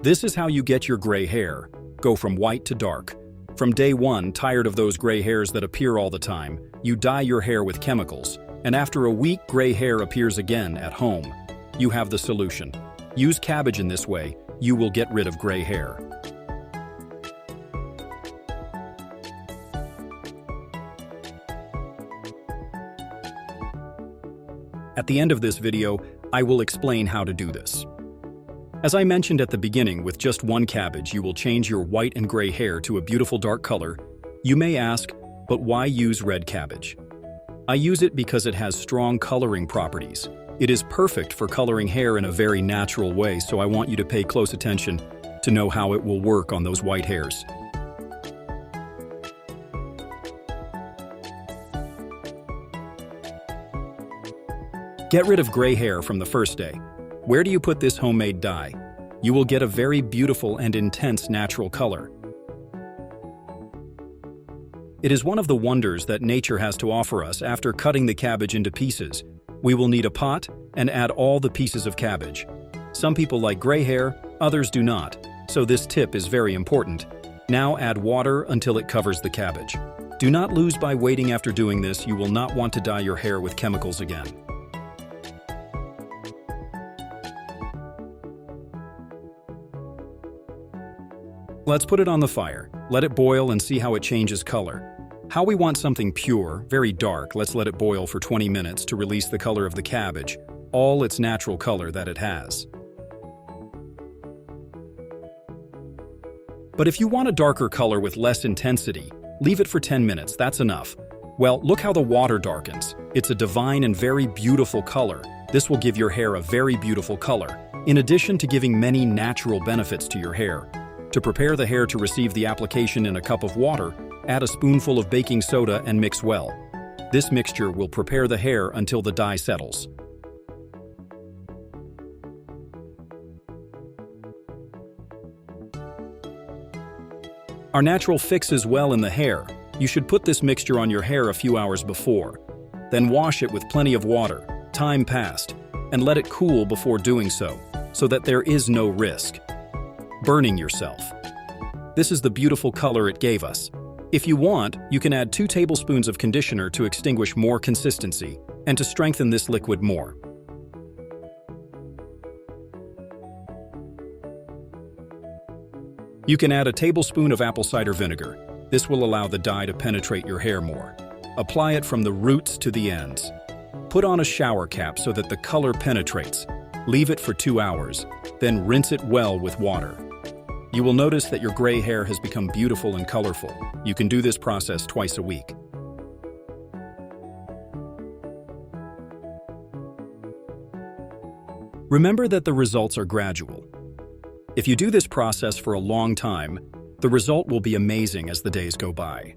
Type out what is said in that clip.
This is how you get your gray hair. Go from white to dark. From day one, tired of those gray hairs that appear all the time, you dye your hair with chemicals, and after a week, gray hair appears again at home. You have the solution. Use Cabbage in this way, you will get rid of gray hair. At the end of this video, I will explain how to do this. As I mentioned at the beginning, with just one cabbage, you will change your white and gray hair to a beautiful dark color. You may ask, but why use red cabbage? I use it because it has strong coloring properties. It is perfect for coloring hair in a very natural way, so I want you to pay close attention to know how it will work on those white hairs. Get rid of gray hair from the first day. Where do you put this homemade dye? You will get a very beautiful and intense natural color. It is one of the wonders that nature has to offer us. After cutting the cabbage into pieces, we will need a pot and add all the pieces of cabbage. Some people like gray hair, others do not, so this tip is very important. Now add water until it covers the cabbage. Do not lose by waiting. After doing this, you will not want to dye your hair with chemicals again. Let's put it on the fire. Let it boil and see how it changes color. How we want something pure, very dark, let's let it boil for 20 minutes to release the color of the cabbage, all its natural color that it has. But if you want a darker color with less intensity, leave it for 10 minutes, that's enough. Well, look how the water darkens. It's a divine and very beautiful color. This will give your hair a very beautiful color, in addition to giving many natural benefits to your hair. To prepare the hair to receive the application in a cup of water, add a spoonful of baking soda and mix well. This mixture will prepare the hair until the dye settles. Our natural fix is well in the hair. You should put this mixture on your hair a few hours before. Then wash it with plenty of water, time passed, and let it cool before doing so that there is no risk burning yourself. This is the beautiful color it gave us. If you want, you can add 2 tablespoons of conditioner to extinguish more consistency and to strengthen this liquid more. You can add a tablespoon of apple cider vinegar. This will allow the dye to penetrate your hair more. Apply it from the roots to the ends. Put on a shower cap so that the color penetrates. Leave it for 2 hours, then rinse it well with water. You will notice that your gray hair has become beautiful and colorful. You can do this process twice a week. Remember that the results are gradual. If you do this process for a long time, the result will be amazing as the days go by.